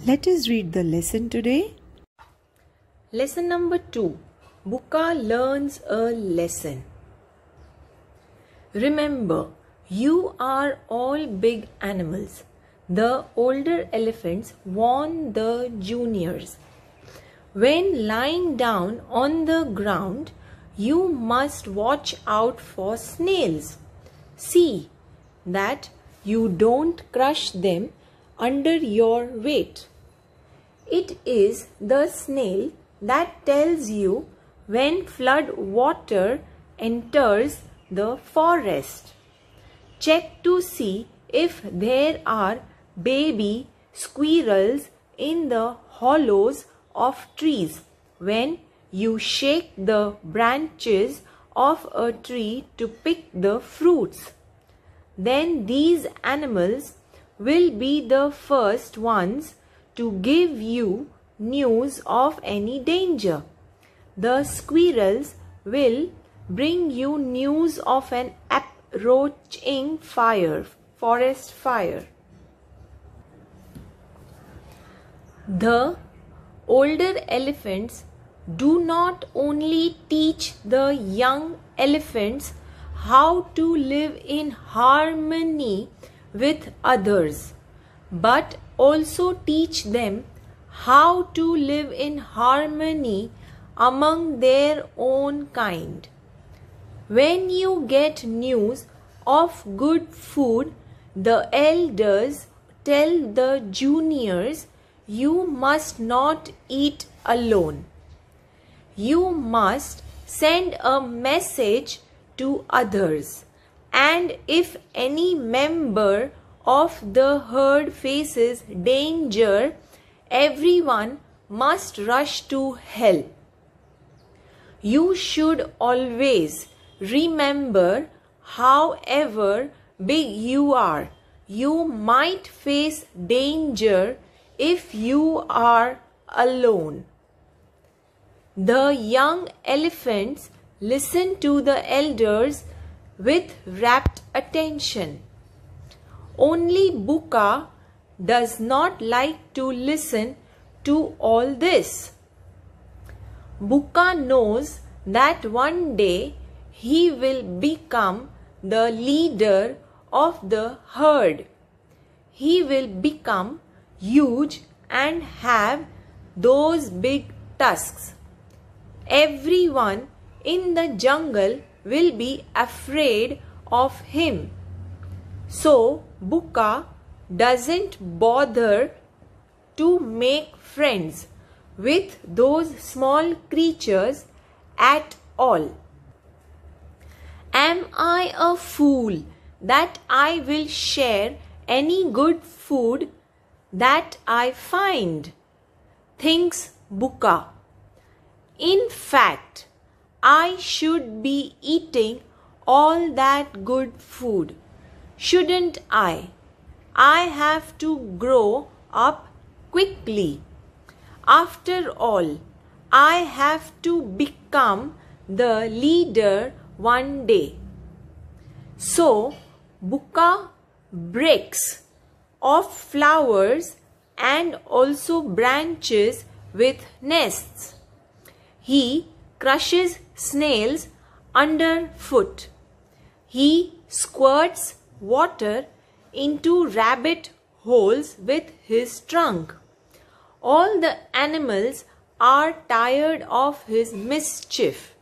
Let us read the lesson today. Lesson number 2. Buka learns a lesson. Remember, you are all big animals. The older elephants warn the juniors. When lying down on the ground, you must watch out for snails. See that you don't crush them under your weight. It is the snail that tells you when flood water enters the forest. Check to see if there are baby squirrels in the hollows of trees when you shake the branches of a tree to pick the fruits. Then these animals will be the first ones to give you news of any danger. The squirrels will bring you news of an approaching forest fire. The older elephants do not only teach the young elephants how to live in harmony with others, but also teach them how to live in harmony among their own kind. When you get news of good food, the elders tell the juniors you must not eat alone. You must send a message to others, and if any member of the herd faces danger, everyone must rush to help. You should always remember, however big you are, you might face danger if you are alone. The young elephants listen to the elders with rapt attention. Only Buka does not like to listen to all this. Buka knows that one day he will become the leader of the herd. He will become huge and have those big tusks. Everyone in the jungle will be afraid of him. So Buka doesn't bother to make friends with those small creatures at all. Am I a fool that I will share any good food that I find? Thinks Buka. In fact, I should be eating all that good food, shouldn't I? I have to grow up quickly. After all, I have to become the leader one day. So, Buka breaks off flowers and also branches with nests. He crushes snails underfoot. He squirts water into rabbit holes with his trunk. All the animals are tired of his mischief.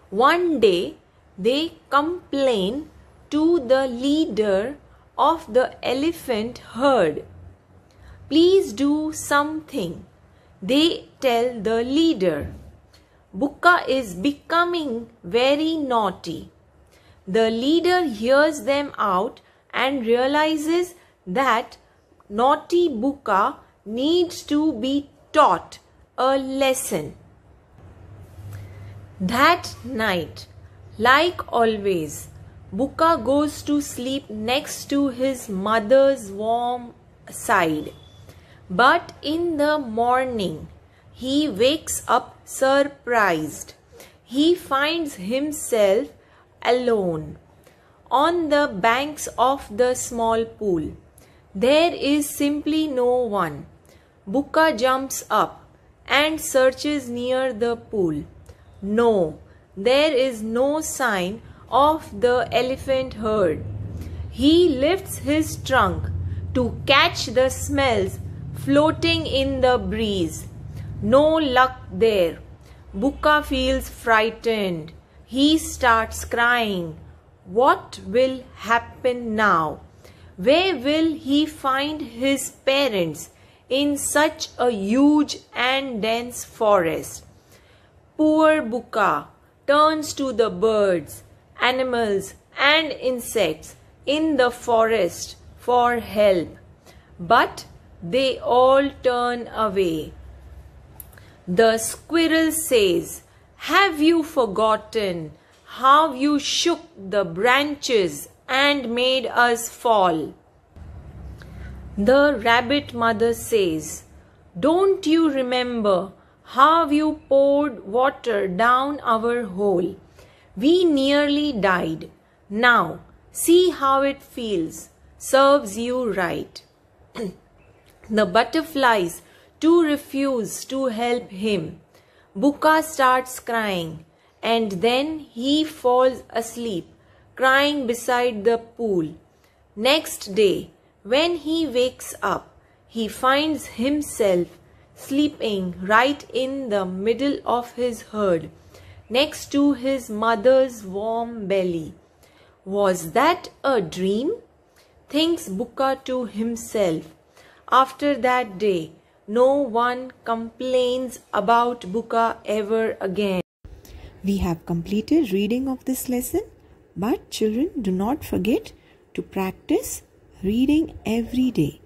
One day they complain to the leader of the elephant herd. Please do something, they tell the leader. Buka is becoming very naughty. The leader hears them out and realizes that naughty Buka needs to be taught a lesson. That night, like always, Buka goes to sleep next to his mother's warm side. But in the morning, he wakes up surprised. He finds himself alone on the banks of the small pool. There is simply no one. Bukka jumps up and searches near the pool. No, there is no sign of the elephant herd. He lifts his trunk to catch the smells floating in the breeze. No luck there. Bukka feels frightened. He starts crying. What will happen now? Where will he find his parents in such a huge and dense forest? Poor Bukka turns to the birds, animals, and insects in the forest for help, but they all turn away. The squirrel says, "Have you forgotten how you shook the branches and made us fall?" The rabbit mother says, "Don't you remember how you poured water down our hole? We nearly died. Now see how it feels. Serves you right." The butterflies too refuse to help him. Bukka starts crying, and then he falls asleep, crying beside the pool. Next day, when he wakes up, he finds himself sleeping right in the middle of his herd, next to his mother's warm belly. Was that a dream? Thinks Bukka to himself. After that day, no one complains about Bukka ever again. We have completed reading of this lesson, but children, do not forget to practice reading every day.